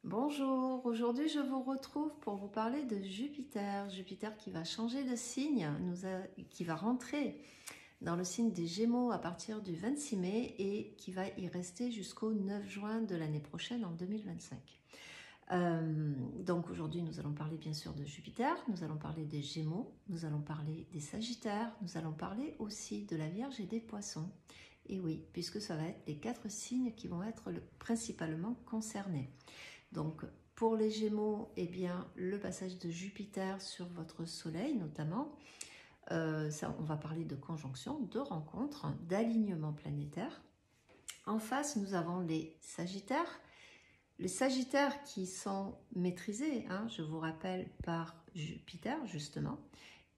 Bonjour, aujourd'hui je vous retrouve pour vous parler de Jupiter. Jupiter qui va changer de signe, qui va rentrer dans le signe des Gémeaux à partir du 26 mai et qui va y rester jusqu'au 9 juin de l'année prochaine en 2025. Donc aujourd'hui nous allons parler bien sûr de Jupiter, nous allons parler des Gémeaux, nous allons parler des Sagittaires, nous allons parler aussi de la Vierge et des Poissons. Et oui, puisque ça va être les 4 signes qui vont être principalement concernés. Donc, pour les Gémeaux, eh bien, le passage de Jupiter sur votre Soleil, notamment, on va parler de conjonction, de rencontres, d'alignement planétaire. En face, nous avons les Sagittaires. Les Sagittaires qui sont maîtrisés, je vous rappelle, par Jupiter, justement,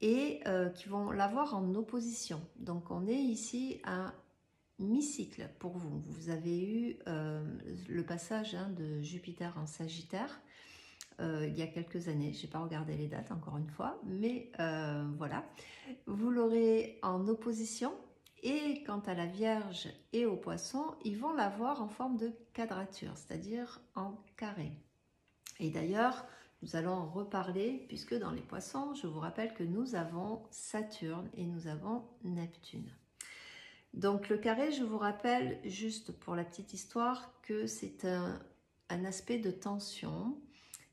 et qui vont l'avoir en opposition. Donc, on est ici à mi-cycle pour vous. Vous avez eu le passage de Jupiter en Sagittaire il y a quelques années. Je n'ai pas regardé les dates encore une fois, mais voilà. Vous l'aurez en opposition. Et quant à la Vierge et au Poisson, ils vont l'avoir en forme de quadrature, c'est-à-dire en carré. Et d'ailleurs, nous allons en reparler, puisque dans les Poissons, je vous rappelle que nous avons Saturne et nous avons Neptune. Donc le carré, je vous rappelle, juste pour la petite histoire, que c'est un aspect de tension,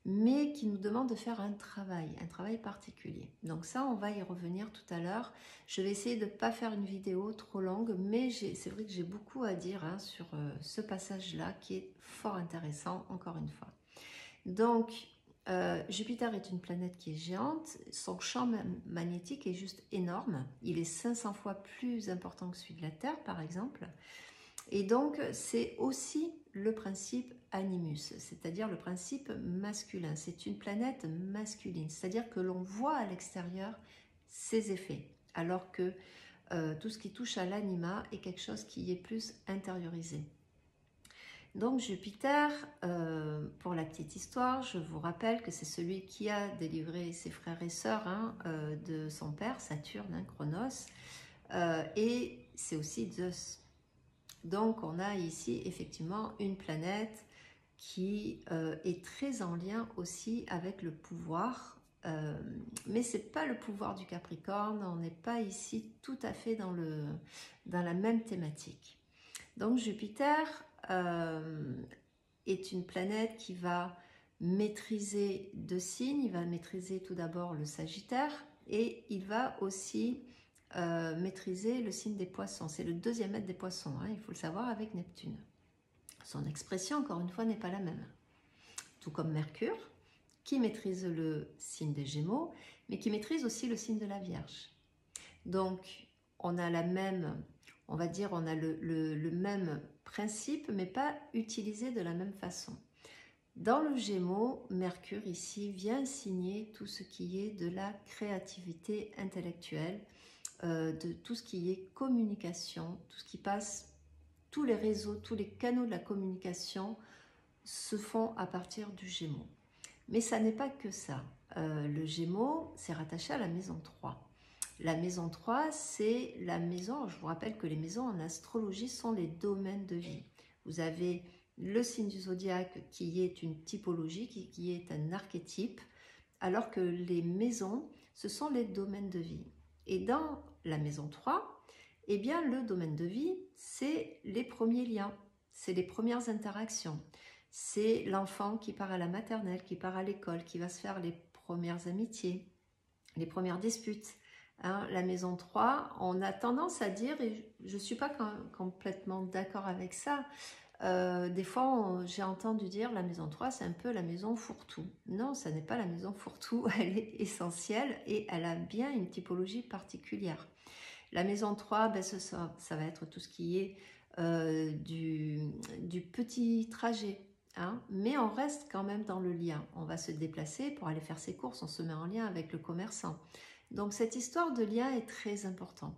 mais qui nous demande de faire un travail particulier. Donc ça, on va y revenir tout à l'heure. Je vais essayer de ne pas faire une vidéo trop longue, mais c'est vrai que j'ai beaucoup à dire sur ce passage-là, qui est fort intéressant, encore une fois. Donc, Jupiter est une planète qui est géante, son champ magnétique est juste énorme, il est 500 fois plus important que celui de la Terre par exemple, et donc c'est aussi le principe animus, c'est-à-dire le principe masculin, c'est une planète masculine, c'est-à-dire que l'on voit à l'extérieur ses effets, alors que tout ce qui touche à l'anima est quelque chose qui est plus intériorisé. Donc Jupiter, pour la petite histoire, je vous rappelle que c'est celui qui a délivré ses frères et sœurs de son père, Saturne, Chronos, et c'est aussi Zeus. Donc on a ici effectivement une planète qui est très en lien aussi avec le pouvoir, mais ce n'est pas le pouvoir du Capricorne, on n'est pas ici tout à fait dans la même thématique. Donc Jupiter est une planète qui va maîtriser 2 signes. Il va maîtriser tout d'abord le Sagittaire et il va aussi maîtriser le signe des Poissons. C'est le 2e maître des Poissons, il faut le savoir, avec Neptune. Son expression, encore une fois, n'est pas la même. Tout comme Mercure, qui maîtrise le signe des Gémeaux, mais qui maîtrise aussi le signe de la Vierge. Donc, on a la même... On va dire, on a le même principe, mais pas utilisé de la même façon. Dans le Gémeaux, Mercure ici vient signer tout ce qui est de la créativité intellectuelle, de tout ce qui est communication, tout ce qui passe, tous les réseaux, tous les canaux de la communication se font à partir du Gémeaux. Mais ça n'est pas que ça. Le Gémeaux, c'est rattaché à la maison 3. La maison 3, c'est la maison, je vous rappelle que les maisons en astrologie sont les domaines de vie. Vous avez le signe du zodiaque qui est une typologie, qui est un archétype, alors que les maisons, ce sont les domaines de vie. Et dans la maison 3, eh bien, le domaine de vie, c'est les premiers liens, c'est les premières interactions. C'est l'enfant qui part à la maternelle, qui part à l'école, qui va se faire les premières amitiés, les premières disputes. La maison 3, on a tendance à dire, et je ne suis pas complètement d'accord avec ça, des fois j'ai entendu dire la maison 3 c'est un peu la maison fourre-tout. Non, ça n'est pas la maison fourre-tout, elle est essentielle et elle a bien une typologie particulière. La maison 3, ça va être tout ce qui est du petit trajet. Mais on reste quand même dans le lien. On va se déplacer pour aller faire ses courses, on se met en lien avec le commerçant. Donc cette histoire de lien est très importante.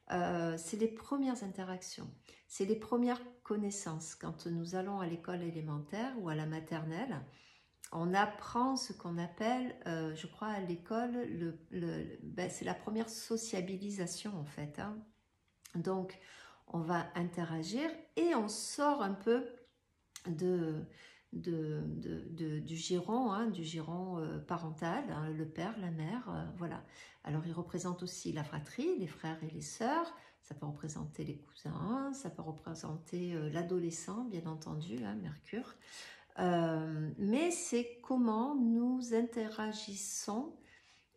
C'est les premières interactions, c'est les premières connaissances. Quand nous allons à l'école élémentaire ou à la maternelle, on apprend ce qu'on appelle, je crois à l'école, c'est la première sociabilisation en fait. Donc on va interagir et on sort un peu du giron, hein, du giron parental, hein, le père, la mère, voilà. Alors il représente aussi la fratrie, les frères et les sœurs, ça peut représenter les cousins, ça peut représenter l'adolescent, bien entendu, hein, Mercure. Mais c'est comment nous interagissons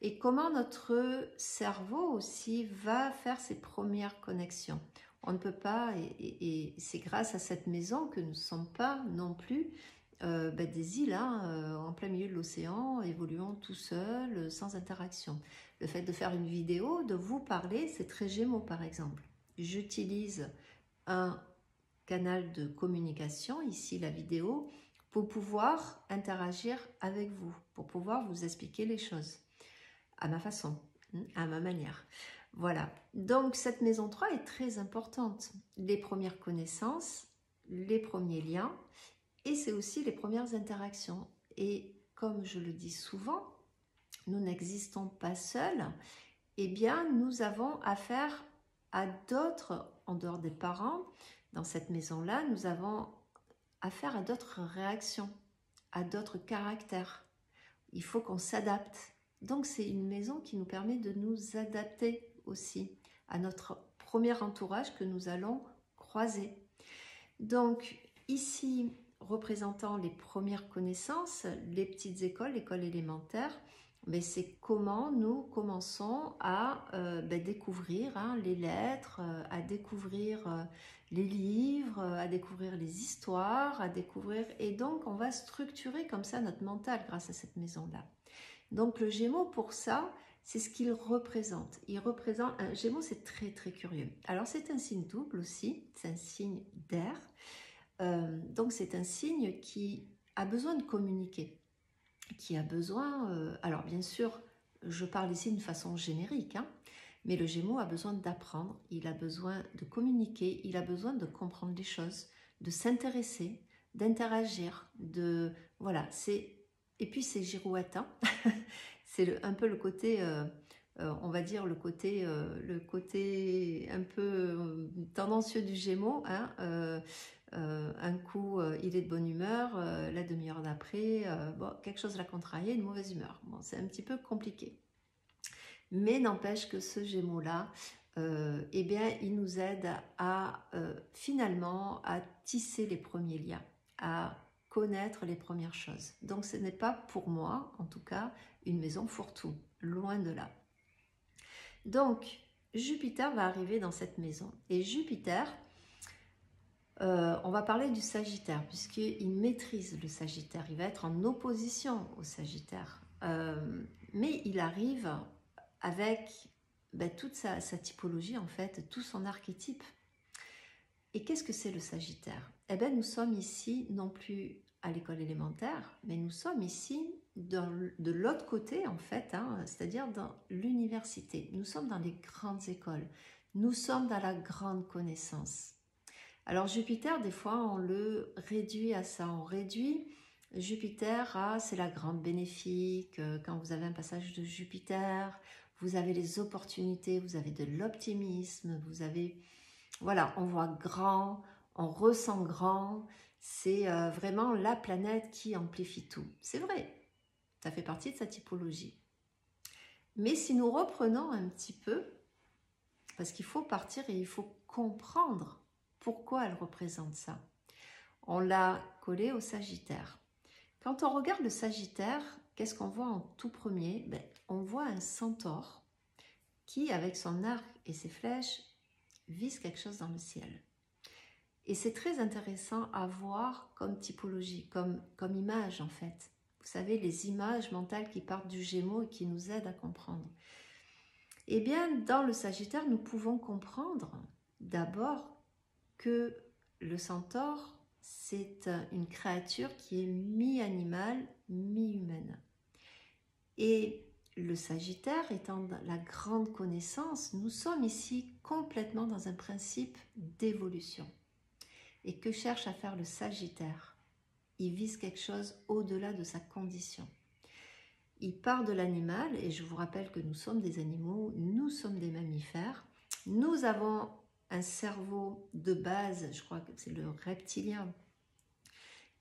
et comment notre cerveau aussi va faire ses premières connexions. On ne peut pas, et c'est grâce à cette maison que nous ne sommes pas non plus des îles hein, en plein milieu de l'océan, évoluant tout seul, sans interaction. Le fait de faire une vidéo, de vous parler, c'est très Gémeaux par exemple. J'utilise un canal de communication, ici la vidéo, pour pouvoir interagir avec vous, pour pouvoir vous expliquer les choses à ma façon, à ma manière. Voilà, donc cette maison 3 est très importante. Les premières connaissances, les premiers liens, et c'est aussi les premières interactions. Et comme je le dis souvent, nous n'existons pas seuls, eh bien nous avons affaire à d'autres, en dehors des parents, dans cette maison-là, nous avons affaire à d'autres réactions, à d'autres caractères. Il faut qu'on s'adapte. Donc c'est une maison qui nous permet de nous adapter aussi à notre premier entourage que nous allons croiser. Donc ici, représentant les premières connaissances, les petites écoles, l'école élémentaire, mais c'est comment nous commençons à découvrir hein, les lettres, à découvrir les livres, à découvrir les histoires, à découvrir... Et donc, on va structurer comme ça notre mental grâce à cette maison-là. Donc, le Gémeaux, pour ça, c'est ce qu'il représente. Il représente... Un Gémeaux, c'est très, très curieux. Alors, c'est un signe double aussi. C'est un signe d'air. Donc, c'est un signe qui a besoin de communiquer. Qui a besoin... alors, bien sûr, je parle ici d'une façon générique, hein, mais le Gémeaux a besoin d'apprendre, il a besoin de communiquer, il a besoin de comprendre les choses, de s'intéresser, d'interagir, de... Voilà, c'est... Et puis c'est girouette, hein. C'est un peu le côté, on va dire le côté un peu tendancieux du Gémeaux, hein. Un coup, il est de bonne humeur, la demi-heure d'après, bon, quelque chose l'a contrarié, une mauvaise humeur. Bon, c'est un petit peu compliqué. Mais n'empêche que ce Gémeaux-là, eh bien, il nous aide à finalement à tisser les premiers liens, à connaître les premières choses. Donc, ce n'est pas pour moi, en tout cas, une maison fourre-tout, loin de là. Donc, Jupiter va arriver dans cette maison. Et Jupiter, on va parler du Sagittaire, puisqu'il maîtrise le Sagittaire. Il va être en opposition au Sagittaire. Mais il arrive avec toute sa typologie, en fait, tout son archétype. Et qu'est-ce que c'est le Sagittaire? Eh bien, nous sommes ici, non plus à l'école élémentaire, mais nous sommes ici de l'autre côté, en fait, hein, c'est-à-dire dans l'université. Nous sommes dans les grandes écoles. Nous sommes dans la grande connaissance. Alors Jupiter, des fois, on le réduit à ça. On réduit Jupiter à c'est la grande bénéfique. Quand vous avez un passage de Jupiter, vous avez les opportunités, vous avez de l'optimisme, vous avez... Voilà, on voit grand, on ressent grand. C'est vraiment la planète qui amplifie tout. C'est vrai, ça fait partie de sa typologie. Mais si nous reprenons un petit peu, parce qu'il faut partir et il faut comprendre pourquoi elle représente ça. On l'a collé au Sagittaire. Quand on regarde le Sagittaire, qu'est-ce qu'on voit en tout premier? On voit un centaure qui, avec son arc et ses flèches, vise quelque chose dans le ciel. Et c'est très intéressant à voir comme typologie, comme image en fait. Vous savez, les images mentales qui partent du Gémeaux et qui nous aident à comprendre. Eh bien, dans le Sagittaire, nous pouvons comprendre d'abord que le centaure, c'est une créature qui est mi-animale, mi-humaine. Et le Sagittaire étant la grande connaissance, nous sommes ici complètement dans un principe d'évolution. Et que cherche à faire le Sagittaire? Il vise quelque chose au-delà de sa condition. Il part de l'animal, et je vous rappelle que nous sommes des animaux, nous sommes des mammifères. Nous avons un cerveau de base, je crois que c'est le reptilien,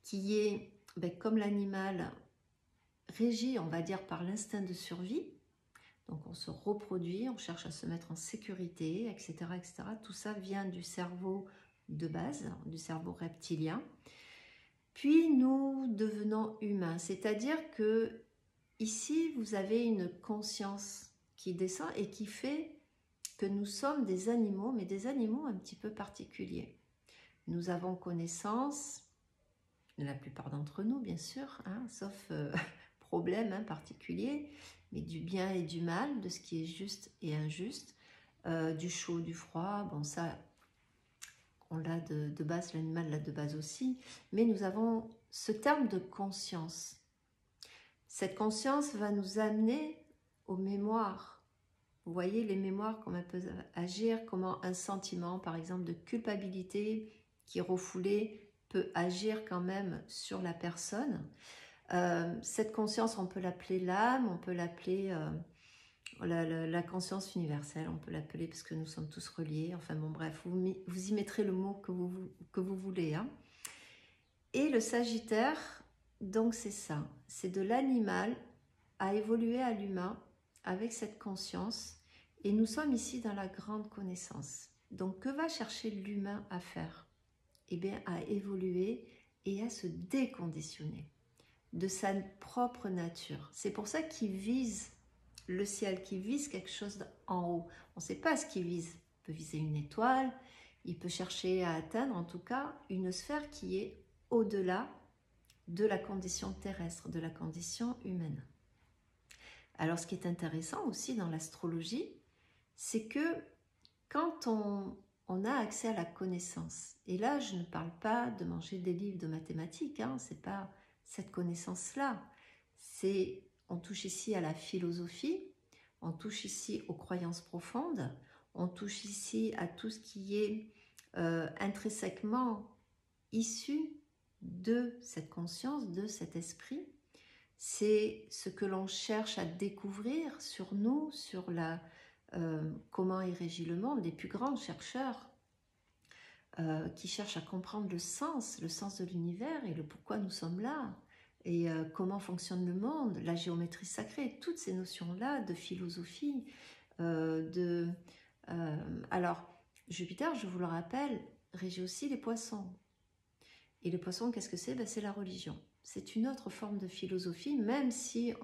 qui est ben, comme l'animal régi, on va dire, par l'instinct de survie, donc on se reproduit, on cherche à se mettre en sécurité, etc., etc. Tout ça vient du cerveau de base, du cerveau reptilien. Puis nous devenons humains, c'est-à-dire que ici vous avez une conscience qui descend et qui fait que nous sommes des animaux, mais des animaux un petit peu particuliers. Nous avons connaissance, la plupart d'entre nous bien sûr, hein, sauf problème particulier, mais du bien et du mal, de ce qui est juste et injuste, du chaud, du froid, bon ça, on l'a de base, l'animal l'a de base aussi, mais nous avons ce terme de conscience. Cette conscience va nous amener aux mémoires. Vous voyez les mémoires, comment elles peuvent agir, comment un sentiment, par exemple, de culpabilité qui est refoulé, peut agir quand même sur la personne. Cette conscience, on peut l'appeler l'âme, on peut l'appeler la conscience universelle, on peut l'appeler parce que nous sommes tous reliés. Enfin bon, bref, vous y mettrez le mot que vous voulez. Hein. Et le Sagittaire, donc c'est ça, c'est de l'animal à évoluer à l'humain avec cette conscience. Et nous sommes ici dans la grande connaissance. Donc que va chercher l'humain à faire? Eh bien à évoluer et à se déconditionner de sa propre nature. C'est pour ça qu'il vise le ciel, qu'il vise quelque chose en haut. On ne sait pas ce qu'il vise. Il peut viser une étoile, il peut chercher à atteindre en tout cas une sphère qui est au-delà de la condition terrestre, de la condition humaine. Alors ce qui est intéressant aussi dans l'astrologie, c'est que quand on a accès à la connaissance, et là je ne parle pas de manger des livres de mathématiques, hein, c'est pas cette connaissance-là, on touche ici à la philosophie, on touche ici aux croyances profondes, on touche ici à tout ce qui est intrinsèquement issu de cette conscience, de cet esprit. C'est ce que l'on cherche à découvrir sur nous, sur comment est régi le monde, les plus grands chercheurs qui cherchent à comprendre le sens de l'univers et le pourquoi nous sommes là, et comment fonctionne le monde, la géométrie sacrée, toutes ces notions-là de philosophie. Alors, Jupiter, je vous le rappelle, régit aussi les poissons. Et les poissons, qu'est-ce que c'est? Ben, c'est la religion. C'est une autre forme de philosophie, même si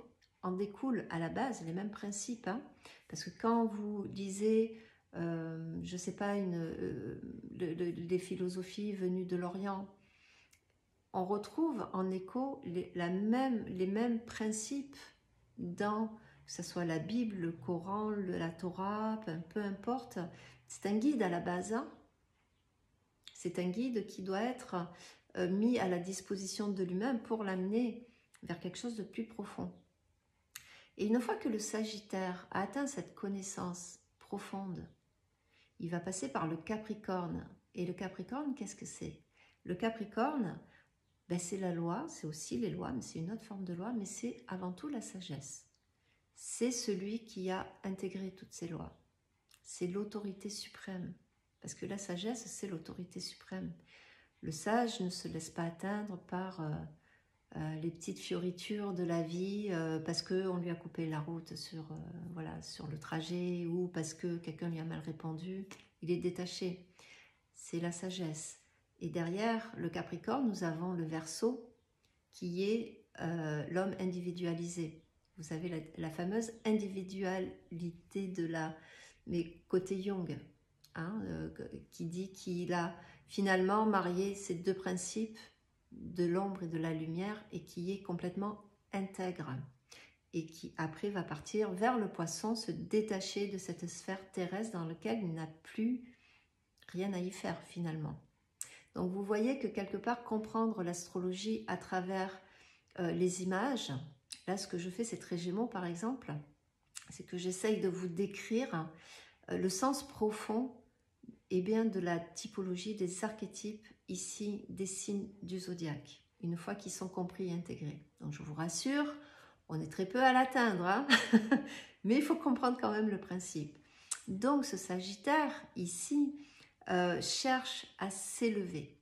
en découlent à la base les mêmes principes. Hein, parce que quand vous lisez, je ne sais pas, les philosophies venues de l'Orient, on retrouve en écho les mêmes principes dans, que ce soit la Bible, le Coran, la Torah, peu importe. C'est un guide à la base. Hein. C'est un guide qui doit être mis à la disposition de l'humain pour l'amener vers quelque chose de plus profond. Et une fois que le Sagittaire a atteint cette connaissance profonde, il va passer par le Capricorne. Et le Capricorne, qu'est-ce que c'est? Le Capricorne, ben c'est la loi, c'est aussi les lois, mais c'est une autre forme de loi, mais c'est avant tout la sagesse. C'est celui qui a intégré toutes ces lois. C'est l'autorité suprême. Parce que la sagesse, c'est l'autorité suprême. Le sage ne se laisse pas atteindre par les petites fioritures de la vie, parce qu'on lui a coupé la route sur le trajet, ou parce que quelqu'un lui a mal répondu. Il est détaché. C'est la sagesse. Et derrière le Capricorne, nous avons le Verseau, qui est l'homme individualisé. Vous savez, la fameuse individualité mais côté Jung, hein, qui dit qu'il a finalement marié ces deux principes de l'ombre et de la lumière et qui est complètement intègre et qui après va partir vers le Poisson, se détacher de cette sphère terrestre dans laquelle il n'a plus rien à y faire finalement. Donc vous voyez que quelque part comprendre l'astrologie à travers les images, là ce que je fais c'est très Gémeaux par exemple, c'est que j'essaye de vous décrire le sens profond de la typologie des archétypes ici des signes du zodiaque, une fois qu'ils sont compris et intégrés. Donc je vous rassure, on est très peu à l'atteindre, hein mais il faut comprendre quand même le principe. Donc ce Sagittaire ici cherche à s'élever.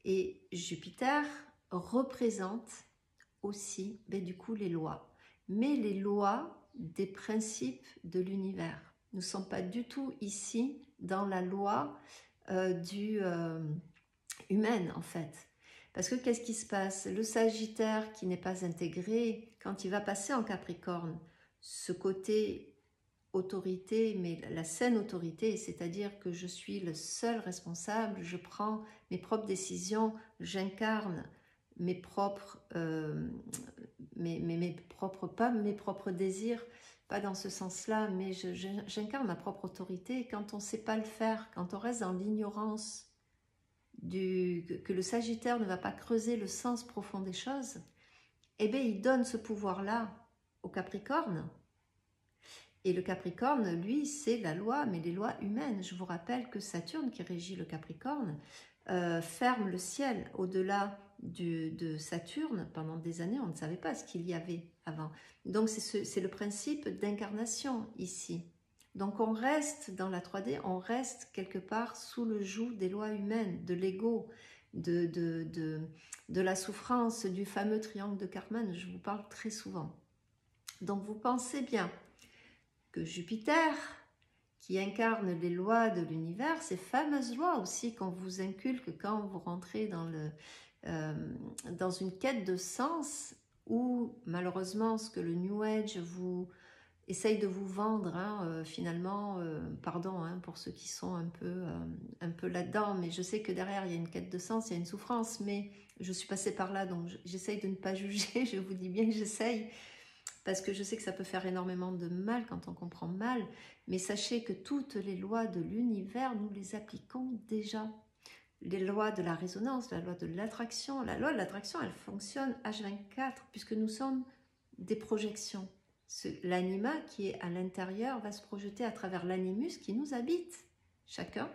Et Jupiter représente aussi, ben, du coup, les lois. Mais les lois des principes de l'univers. Nous ne sommes pas du tout ici dans la loi humaine, en fait. Parce que qu'est-ce qui se passe? Le Sagittaire qui n'est pas intégré, quand il va passer en Capricorne, ce côté autorité, mais la saine autorité, c'est-à-dire que je suis le seul responsable, je prends mes propres décisions, j'incarne mes propres, pas mes propres désirs, pas dans ce sens-là, mais j'incarne ma propre autorité. Et quand on ne sait pas le faire, quand on reste dans l'ignorance, que le Sagittaire ne va pas creuser le sens profond des choses, eh bien, il donne ce pouvoir-là au Capricorne. Et le Capricorne, lui, c'est la loi, mais les lois humaines. Je vous rappelle que Saturne, qui régit le Capricorne, ferme le ciel. Au-delà de Saturne, pendant des années, on ne savait pas ce qu'il y avait avant. Donc, c'est le principe d'incarnation ici. Donc, on reste dans la 3D, on reste quelque part sous le joug des lois humaines, de l'ego, de la souffrance, du fameux triangle de Karpman. Je vous parle très souvent. Donc, vous pensez bien que Jupiter, qui incarne les lois de l'univers, ces fameuses lois aussi qu'on vous inculque quand vous rentrez dans une quête de sens, ou malheureusement ce que le New Age vous essaye de vous vendre, finalement, pardon pour ceux qui sont un peu là-dedans, mais je sais que derrière il y a une quête de sens, il y a une souffrance, mais je suis passée par là, donc j'essaye de ne pas juger, je vous dis bien que j'essaye, parce que je sais que ça peut faire énormément de mal quand on comprend mal, mais sachez que toutes les lois de l'univers, nous les appliquons déjà. Les lois de la résonance, la loi de l'attraction, elle fonctionne H24, puisque nous sommes des projections. L'anima qui est à l'intérieur va se projeter à travers l'animus qui nous habite, chacun,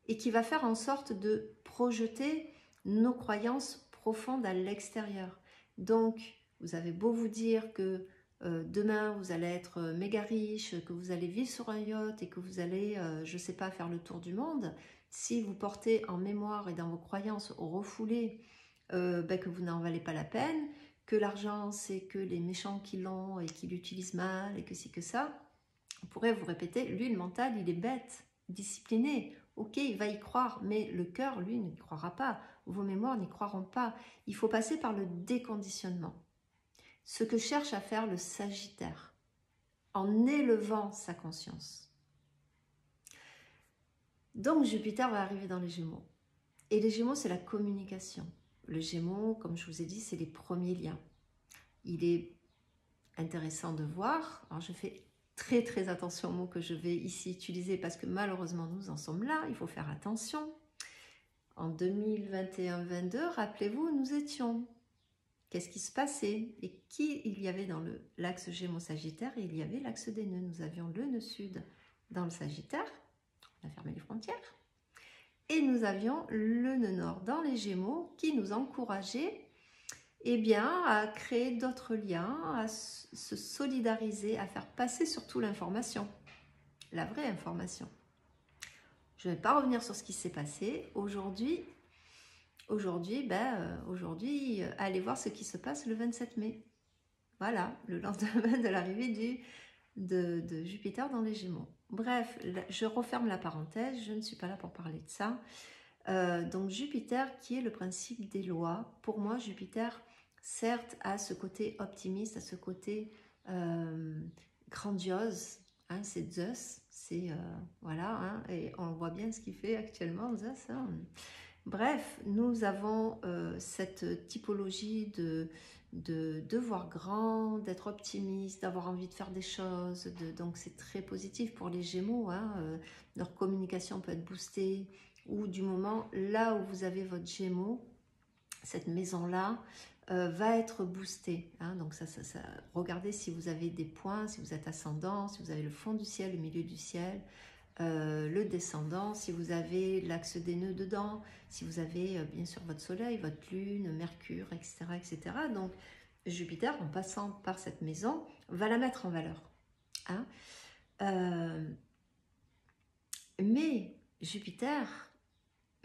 et qui va faire en sorte de projeter nos croyances profondes à l'extérieur. Donc, vous avez beau vous dire que demain vous allez être méga riche, que vous allez vivre sur un yacht et que vous allez, je ne sais pas, faire le tour du monde, si vous portez en mémoire et dans vos croyances refoulées que vous n'en valez pas la peine, que l'argent c'est que les méchants qui l'ont et qui l'utilisent mal et que c'est que ça, on pourrait vous répéter, lui le mental il est bête, discipliné, ok il va y croire, mais le cœur lui n'y croira pas, vos mémoires n'y croiront pas, il faut passer par le déconditionnement. Ce que cherche à faire le Sagittaire, en élevant sa conscience. Donc Jupiter va arriver dans les Gémeaux. Et les Gémeaux, c'est la communication. Le Gémeaux, comme je vous ai dit, c'est les premiers liens. Il est intéressant de voir. Alors je fais très très attention aux mots que je vais ici utiliser parce que malheureusement nous en sommes là. Il faut faire attention. En 2021-22, rappelez-vous, nous étions. Qu'est-ce qui se passait et qui il y avait dans l'axe Gémeaux-Sagittaire? Et il y avait l'axe des nœuds. Nous avions le nœud sud dans le Sagittaire. On a fermé les frontières. Et nous avions le nœud nord dans les Gémeaux qui nous encourageait à créer d'autres liens, à se solidariser, à faire passer surtout l'information, la vraie information. Je ne vais pas revenir sur ce qui s'est passé. Aujourd'hui, allez voir ce qui se passe le 27 mai. Voilà, le lendemain de l'arrivée de Jupiter dans les Gémeaux. Bref, je referme la parenthèse, je ne suis pas là pour parler de ça. Donc Jupiter qui est le principe des lois. Pour moi, Jupiter, certes, a ce côté optimiste, a ce côté grandiose. C'est Zeus, c'est voilà, et on voit bien ce qu'il fait actuellement, Zeus. Bref, nous avons cette typologie de voir grand, d'être optimiste, d'avoir envie de faire des choses. Donc c'est très positif pour les Gémeaux. Leur communication peut être boostée. Ou du moment là où vous avez votre Gémeaux, cette maison-là va être boostée. Donc regardez si vous avez des points, si vous êtes ascendant, si vous avez le fond du ciel, le milieu du ciel. Le descendant, si vous avez l'axe des nœuds dedans, si vous avez bien sûr votre soleil, votre lune, Mercure, etc. etc. Donc Jupiter, en passant par cette maison, va la mettre en valeur. Mais Jupiter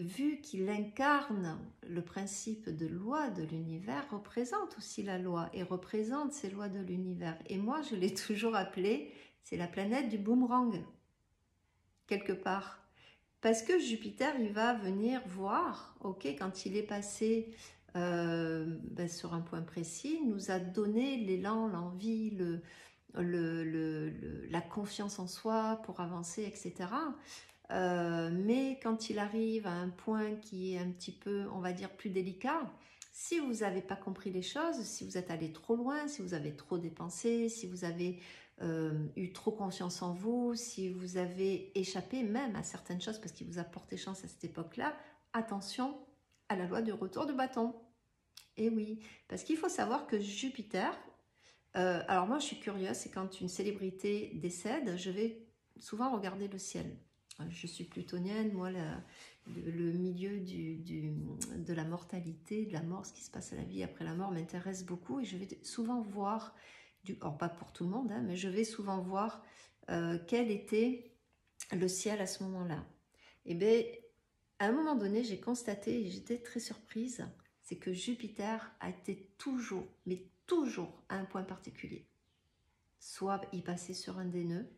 vu qu'il incarne le principe de loi de l'univers, représente aussi la loi et représente ces lois de l'univers. Et moi, je l'ai toujours appelé, c'est la planète du boomerang, quelque part. Parce que Jupiter, il va venir voir, ok, quand il est passé sur un point précis, nous a donné l'élan, l'envie, la confiance en soi pour avancer, etc. Mais quand il arrive à un point qui est un petit peu, on va dire, plus délicat, si vous n'avez pas compris les choses, si vous êtes allé trop loin, si vous avez trop dépensé, si vous avez eu trop confiance en vous, si vous avez échappé même à certaines choses parce qu'il vous a porté chance à cette époque-là, attention à la loi du retour du bâton. Et oui, parce qu'il faut savoir que Jupiter, alors moi je suis curieuse, c'est quand une célébrité décède, je vais souvent regarder le ciel. Je suis plutonienne, moi le milieu de la mortalité, de la mort, ce qui se passe à la vie après la mort m'intéresse beaucoup et je vais souvent voir, alors pas pour tout le monde, hein, mais je vais souvent voir quel était le ciel à ce moment-là. Et bien, à un moment donné, j'ai constaté, et j'étais très surprise, c'est que Jupiter a été toujours, mais toujours à un point particulier. Soit il passait sur un des nœuds,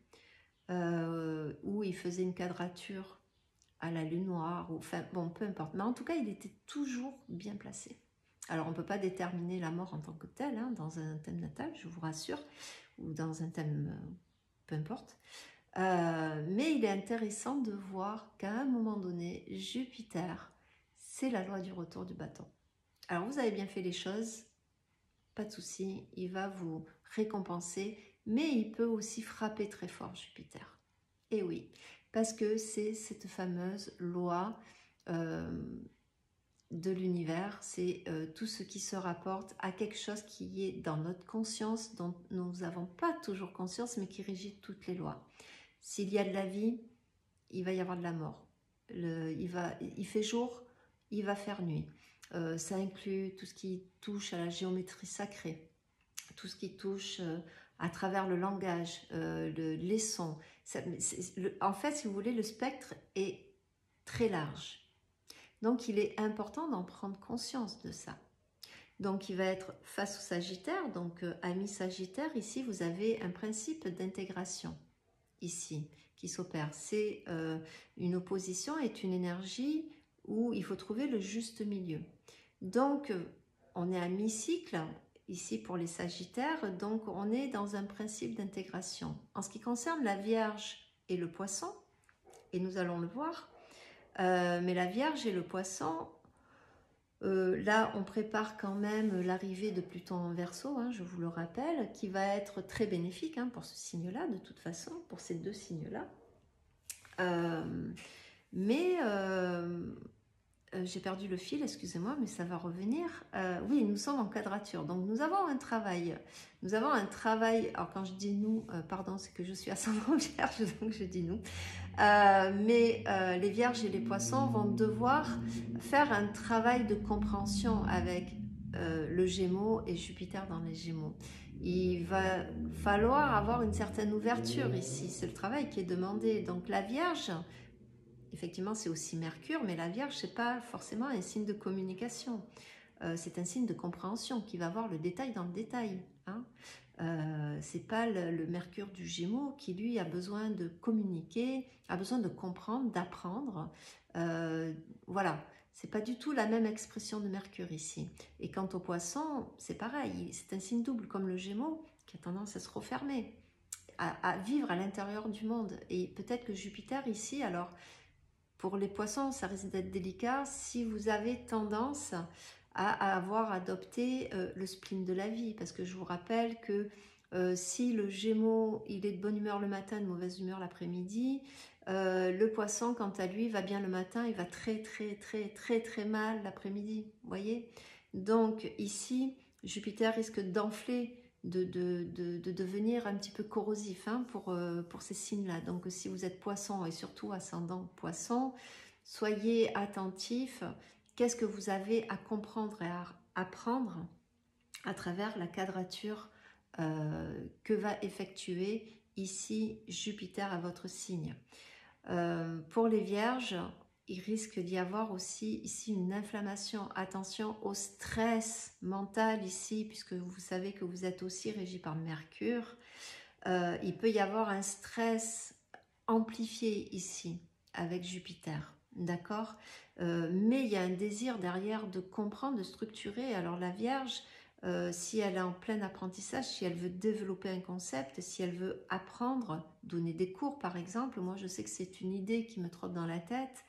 ou il faisait une quadrature à la lune noire, ou, enfin bon, peu importe. Mais en tout cas, il était toujours bien placé. Alors, on ne peut pas déterminer la mort en tant que telle, hein, dans un thème natal, je vous rassure, ou dans un thème, peu importe. Mais il est intéressant de voir qu'à un moment donné, Jupiter, c'est la loi du retour du bâton. Alors, vous avez bien fait les choses, pas de souci, il va vous récompenser, mais il peut aussi frapper très fort, Jupiter. Et oui, parce que c'est cette fameuse loi de l'univers, c'est tout ce qui se rapporte à quelque chose qui est dans notre conscience, dont nous n'avons pas toujours conscience, mais qui régit toutes les lois. S'il y a de la vie, il va y avoir de la mort. Il fait jour, il va faire nuit. Ça inclut tout ce qui touche à la géométrie sacrée, tout ce qui touche à travers le langage, les sons. En fait, si vous voulez, le spectre est très large. Donc, il est important d'en prendre conscience de ça. Donc, il va être face au Sagittaire. Donc, ami Sagittaire, ici, vous avez un principe d'intégration, ici, qui s'opère. C'est une opposition, est une énergie où il faut trouver le juste milieu. Donc, on est à mi-cycle, ici pour les Sagittaires, donc on est dans un principe d'intégration. En ce qui concerne la Vierge et le Poisson, et nous allons le voir, mais la Vierge et le Poisson, là on prépare quand même l'arrivée de Pluton en Verseau, hein, je vous le rappelle, qui va être très bénéfique hein, pour ce signe-là, de toute façon, pour ces deux signes-là. J'ai perdu le fil, excusez-moi, mais ça va revenir. Oui, nous sommes en quadrature, donc nous avons un travail. Nous avons un travail, alors quand je dis nous, pardon, c'est que je suis ascendant Vierge, donc je dis nous. Les Vierges et les Poissons vont devoir faire un travail de compréhension avec le Gémeaux et Jupiter dans les Gémeaux. Il va falloir avoir une certaine ouverture ici, c'est le travail qui est demandé. Donc la Vierge, effectivement, c'est aussi Mercure, mais la Vierge, c'est pas forcément un signe de communication. C'est un signe de compréhension qui va voir le détail dans le détail. Hein. C'est pas le Mercure du Gémeaux qui, lui, a besoin de communiquer, a besoin de comprendre, d'apprendre. Voilà, c'est pas du tout la même expression de Mercure ici. Et quant au Poisson, c'est pareil, c'est un signe double comme le Gémeaux qui a tendance à se refermer, à vivre à l'intérieur du monde. Et peut-être que Jupiter ici, alors... Pour les Poissons, ça risque d'être délicat si vous avez tendance à avoir adopté le spleen de la vie. Parce que je vous rappelle que si le Gémeaux, il est de bonne humeur le matin, de mauvaise humeur l'après-midi, le Poisson, quant à lui, va bien le matin, il va très mal l'après-midi. Vous voyez? Donc ici, Jupiter risque d'enfler, de devenir un petit peu corrosif hein, pour ces signes-là. Donc si vous êtes Poisson et surtout ascendant Poisson, soyez attentifs. Qu'est-ce que vous avez à comprendre et à apprendre à travers la quadrature que va effectuer ici Jupiter à votre signe. Pour les Vierges, il risque d'y avoir aussi ici une inflammation. Attention au stress mental ici, puisque vous savez que vous êtes aussi régi par Mercure. Il peut y avoir un stress amplifié ici avec Jupiter, d'accord, mais il y a un désir derrière de comprendre, de structurer. Alors la Vierge, si elle est en plein apprentissage, si elle veut développer un concept, si elle veut apprendre, donner des cours par exemple, moi je sais que c'est une idée qui me trotte dans la tête,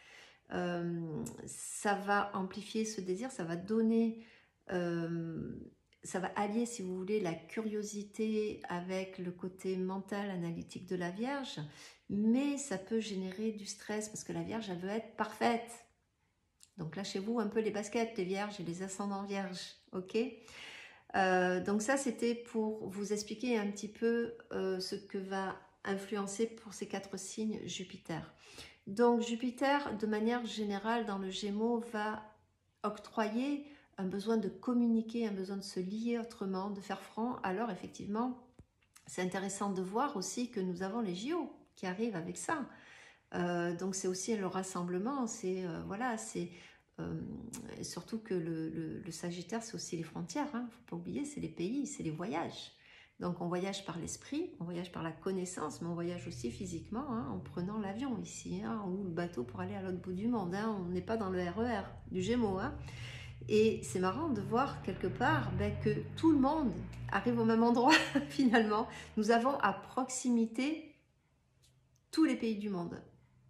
ça va amplifier ce désir, ça va donner, ça va allier, si vous voulez, la curiosité avec le côté mental, analytique de la Vierge, mais ça peut générer du stress parce que la Vierge, elle veut être parfaite. Donc lâchez-vous un peu les baskets, les Vierges et les ascendants Vierges, ok? Donc ça, c'était pour vous expliquer un petit peu ce que va influencer pour ces 4 signes Jupiter. Donc Jupiter, de manière générale, dans le Gémeaux, va octroyer un besoin de communiquer, un besoin de se lier autrement, de faire front. Alors effectivement, c'est intéressant de voir aussi que nous avons les JO qui arrivent avec ça. Donc c'est aussi le rassemblement, c'est voilà, c'est surtout que le Sagittaire, c'est aussi les frontières, hein, faut pas oublier, c'est les pays, c'est les voyages. Donc on voyage par l'esprit, on voyage par la connaissance, mais on voyage aussi physiquement, hein, en prenant l'avion ici, hein, ou le bateau pour aller à l'autre bout du monde. Hein, on n'est pas dans le RER du Gémeaux. Hein. Et c'est marrant de voir quelque part que tout le monde arrive au même endroit finalement. Nous avons à proximité tous les pays du monde.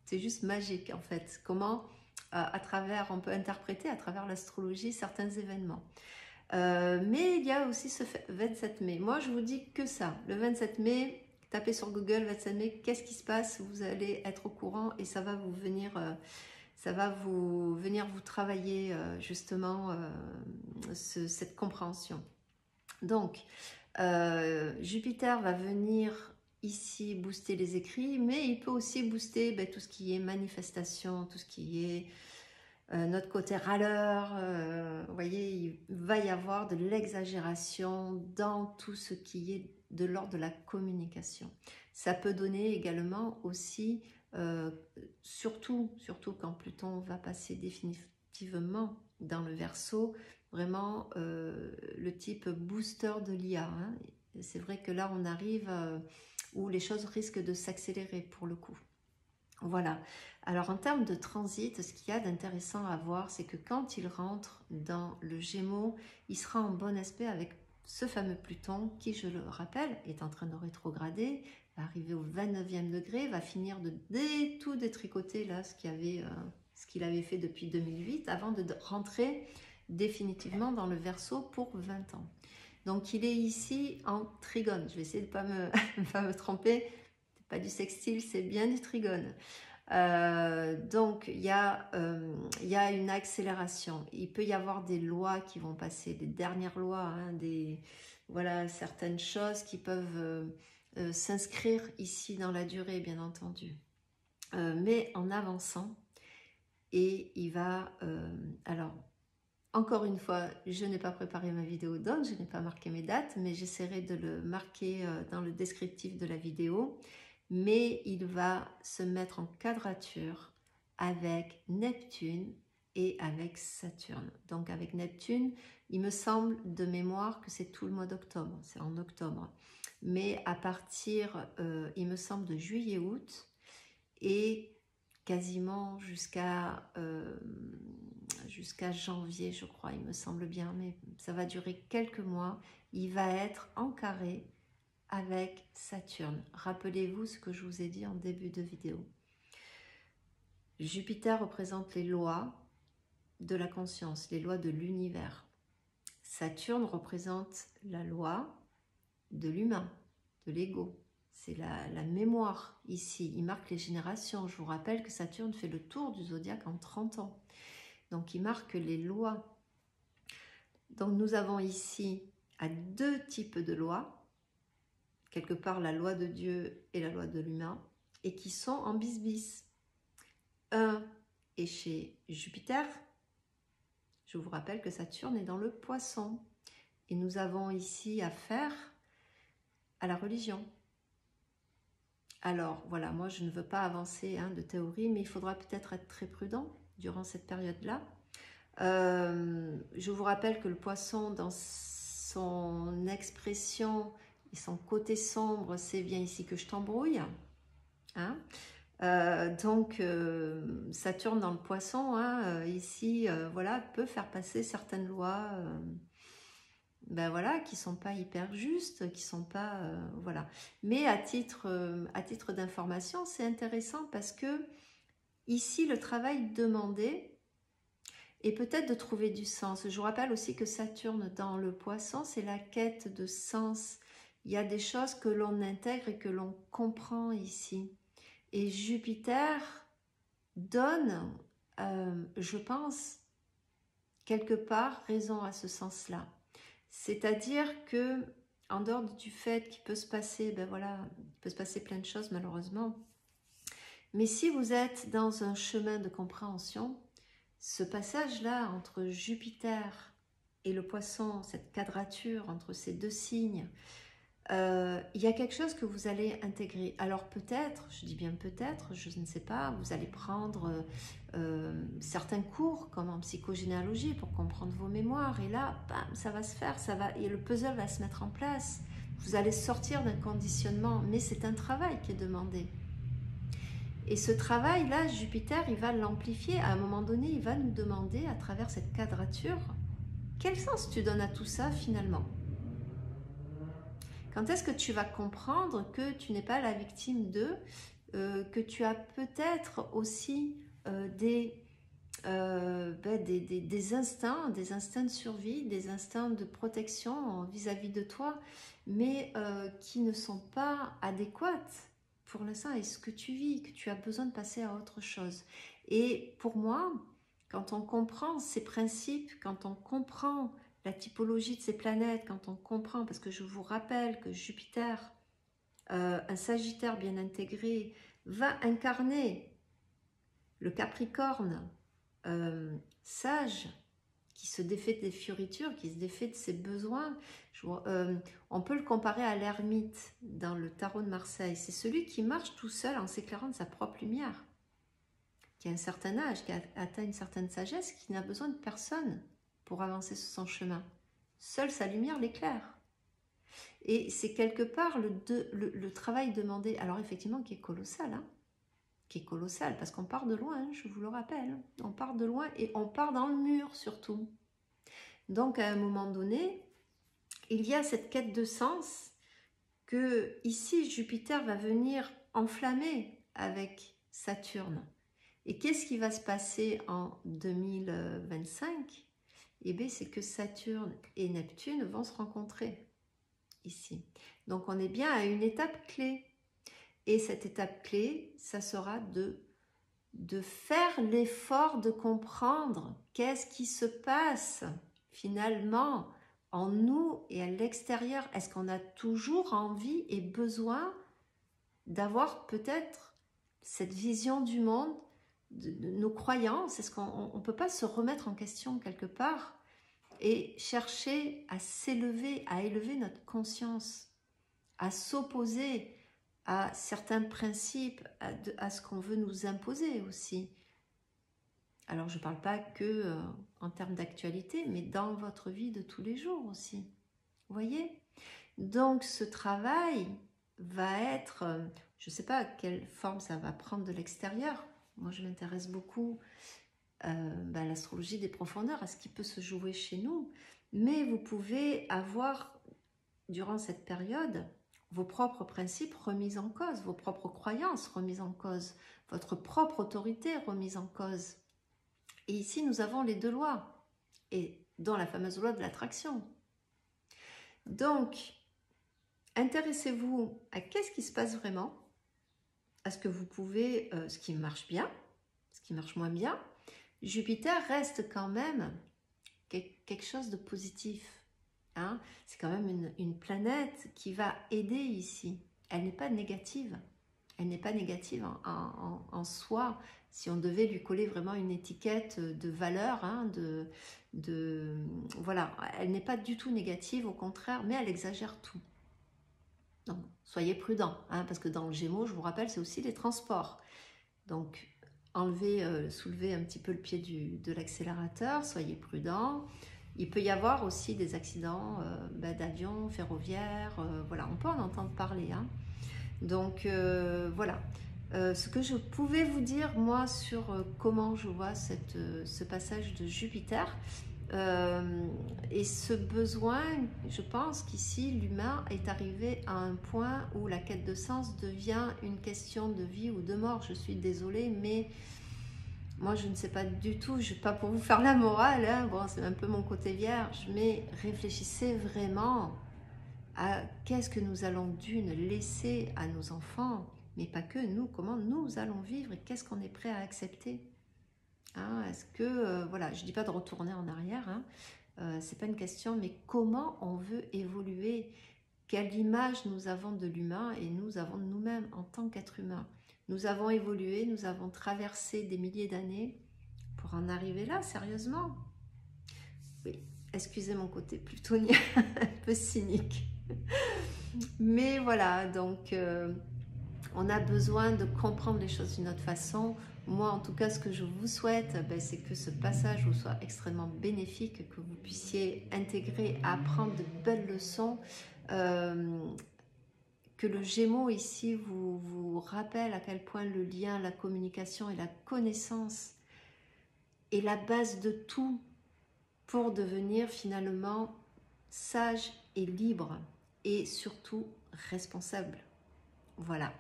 C'est juste magique en fait, comment à travers, on peut interpréter à travers l'astrologie certains événements. Mais il y a aussi ce 27 mai. Moi, je vous dis que ça. Le 27 mai, tapez sur Google 27 mai, qu'est-ce qui se passe? Vous allez être au courant et ça va vous venir, vous travailler justement cette compréhension. Donc, Jupiter va venir ici booster les écrits, mais il peut aussi booster tout ce qui est manifestation, tout ce qui est notre côté râleur, vous voyez, il va y avoir de l'exagération dans tout ce qui est de l'ordre de la communication. Ça peut donner également aussi, surtout quand Pluton va passer définitivement dans le Verseau, vraiment le type booster de l'IA. Hein. C'est vrai que là, on arrive où les choses risquent de s'accélérer pour le coup. Voilà. Alors en termes de transit, ce qu'il y a d'intéressant à voir, c'est que quand il rentre dans le Gémeaux, il sera en bon aspect avec ce fameux Pluton qui, je le rappelle, est en train de rétrograder, va arriver au 29e degré, va finir de tout détricoter là, ce qu'il avait fait depuis 2008, avant de rentrer définitivement dans le Verseau pour 20 ans. Donc il est ici en trigone. Je vais essayer de ne pas me tromper. Pas du sextile, c'est bien du trigone. Donc, il y a une accélération. Il peut y avoir des lois qui vont passer, des dernières lois, hein, voilà, certaines choses qui peuvent s'inscrire ici dans la durée, bien entendu. Mais en avançant, et il va... alors, encore une fois, je n'ai pas préparé ma vidéo, donc je n'ai pas marqué mes dates, mais j'essaierai de le marquer dans le descriptif de la vidéo. Mais il va se mettre en quadrature avec Neptune et avec Saturne. Donc avec Neptune, il me semble de mémoire que c'est tout le mois d'octobre, c'est en octobre. Mais à partir, il me semble, de juillet-août et quasiment jusqu'à janvier, je crois, il me semble bien, mais ça va durer quelques mois. Il va être en carré avec Saturne. Rappelez-vous ce que je vous ai dit en début de vidéo. Jupiter représente les lois de la conscience, les lois de l'univers. Saturne représente la loi de l'humain, de l'ego. C'est la mémoire ici. Il marque les générations. Je vous rappelle que Saturne fait le tour du zodiaque en 30 ans. Donc il marque les lois. Donc nous avons ici à 2 types de lois. Quelque part la loi de Dieu et la loi de l'humain, et qui sont en bis-bis. Un est chez Jupiter. Je vous rappelle que Saturne est dans le Poisson. Et nous avons ici affaire à la religion, Alors, voilà, moi, je ne veux pas avancer de théorie, mais il faudra peut-être être très prudent durant cette période-là. Je vous rappelle que le poisson, dans son expression et son côté sombre, c'est bien ici que je t'embrouille. Hein. Donc, Saturne dans le poisson, ici, voilà, peut faire passer certaines lois ben voilà, qui sont pas hyper justes, qui sont pas... voilà. Mais à titre d'information, c'est intéressant parce que ici, le travail demandé est peut-être de trouver du sens. Je vous rappelle aussi que Saturne dans le poisson, c'est la quête de sens. Il y a des choses que l'on intègre et que l'on comprend ici. Et Jupiter donne, je pense, quelque part, raison à ce sens-là. C'est-à-dire que, en dehors du fait qu'il peut se passer, ben voilà, il peut se passer plein de choses malheureusement, mais si vous êtes dans un chemin de compréhension, ce passage-là entre Jupiter et le poisson, cette quadrature entre ces deux signes, il y a quelque chose que vous allez intégrer. Alors peut-être, je dis bien peut-être, je ne sais pas, vous allez prendre certains cours comme en psychogénéalogie pour comprendre vos mémoires et là, bam, ça va se faire, et le puzzle va se mettre en place. Vous allez sortir d'un conditionnement, mais c'est un travail qui est demandé. Et ce travail-là, Jupiter, il va l'amplifier. À un moment donné, il va nous demander, à travers cette quadrature, quel sens tu donnes à tout ça finalement? Quand est-ce que tu vas comprendre que tu n'es pas la victime d'eux, que tu as peut-être aussi des instincts de survie, des instincts de protection vis-à-vis de toi, mais qui ne sont pas adéquates pour l'instant et ce que tu vis, que tu as besoin de passer à autre chose. Et pour moi, quand on comprend ces principes, quand on comprend la typologie de ces planètes, quand on comprend, parce que je vous rappelle que Jupiter, un Sagittaire bien intégré, va incarner le Capricorne sage, qui se défait des fioritures, qui se défait de ses besoins. On peut le comparer à l'ermite dans le tarot de Marseille. C'est celui qui marche tout seul en s'éclairant de sa propre lumière, qui a un certain âge, qui a atteint une certaine sagesse, qui n'a besoin de personne pour avancer sur son chemin. Seule sa lumière l'éclaire. Et c'est quelque part le travail demandé, alors effectivement qui est colossal, qui est colossal, parce qu'on part de loin, je vous le rappelle, on part de loin et on part dans le mur surtout. Donc à un moment donné, il y a cette quête de sens que ici Jupiter va venir enflammer avec Saturne. Et qu'est-ce qui va se passer en 2025? Eh bien, c'est que Saturne et Neptune vont se rencontrer ici. Donc, on est bien à une étape clé. Et cette étape clé, ça sera de faire l'effort de comprendre qu'est-ce qui se passe finalement en nous et à l'extérieur. Est-ce qu'on a toujours envie et besoin d'avoir peut-être cette vision du monde, de nos croyances? Est-ce qu'on ne peut pas se remettre en question quelque part et chercher à s'élever, à élever notre conscience, à s'opposer à certains principes, à ce qu'on veut nous imposer aussi? Alors je ne parle pas que en termes d'actualité, mais dans votre vie de tous les jours aussi. Vous voyez? Donc ce travail va être, je ne sais pas quelle forme ça va prendre de l'extérieur. Moi je m'intéresse beaucoup à l'astrologie des profondeurs, à ce qui peut se jouer chez nous. Mais vous pouvez avoir, durant cette période, vos propres principes remis en cause, vos propres croyances remises en cause, votre propre autorité remise en cause. Et ici, nous avons les deux lois, et dont la fameuse loi de l'attraction. Donc, intéressez-vous à qu'est-ce qui se passe vraiment, à ce que vous pouvez, ce qui marche bien, ce qui marche moins bien. Jupiter reste quand même quelque chose de positif. Hein? C'est quand même une planète qui va aider ici. Elle n'est pas négative. Elle n'est pas négative en soi. Si on devait lui coller vraiment une étiquette de valeur, voilà, elle n'est pas du tout négative, au contraire, mais elle exagère tout. Donc, soyez prudents, hein, parce que dans le Gémeaux, je vous rappelle, c'est aussi les transports. Donc, soulevez un petit peu le pied de l'accélérateur, soyez prudents. Il peut y avoir aussi des accidents d'avion, ferroviaire, voilà, on peut en entendre parler. Hein. Donc, voilà. Ce que je pouvais vous dire, moi, sur comment je vois ce passage de Jupiter, et ce besoin, je pense qu'ici, l'humain est arrivé à un point où la quête de sens devient une question de vie ou de mort. Je suis désolée, mais moi, je ne sais pas du tout, je ne suis pas pour vous faire la morale, hein. Bon, c'est un peu mon côté vierge, mais réfléchissez vraiment à qu'est-ce que nous allons d'une laisser à nos enfants, mais pas que nous, comment nous allons vivre et qu'est-ce qu'on est prêt à accepter. Hein, est-ce que, voilà, je ne dis pas de retourner en arrière, hein, c'est pas une question, mais comment on veut évoluer, quelle image nous avons de l'humain et nous avons de nous-mêmes en tant qu'être humain. Nous avons évolué, nous avons traversé des milliers d'années pour en arriver là, sérieusement. Oui, excusez mon côté plutonien, un peu cynique. Mais voilà, donc on a besoin de comprendre les choses d'une autre façon. Moi, en tout cas, ce que je vous souhaite, c'est que ce passage vous soit extrêmement bénéfique, que vous puissiez intégrer, apprendre de belles leçons, que le Gémeaux ici vous rappelle à quel point le lien, la communication et la connaissance est la base de tout pour devenir finalement sage et libre et surtout responsable. Voilà.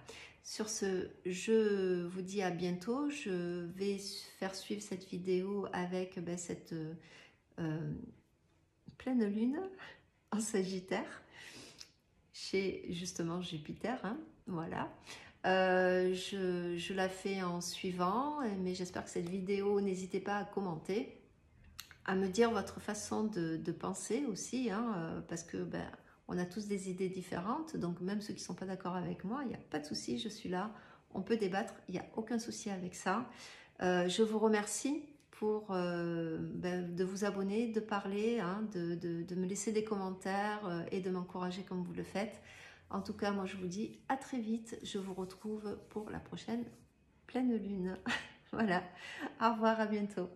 Sur ce, je vous dis à bientôt. Je vais faire suivre cette vidéo avec cette pleine lune en Sagittaire chez justement Jupiter. Hein, voilà. Je la fais en suivant, mais j'espère que cette vidéo, n'hésitez pas à commenter, à me dire votre façon de penser aussi, hein, parce que on a tous des idées différentes, donc même ceux qui ne sont pas d'accord avec moi, il n'y a pas de souci, je suis là, on peut débattre, il n'y a aucun souci avec ça. Je vous remercie pour de vous abonner, de parler, hein, de me laisser des commentaires et de m'encourager comme vous le faites. En tout cas, moi je vous dis à très vite, je vous retrouve pour la prochaine pleine lune. Voilà, au revoir, à bientôt.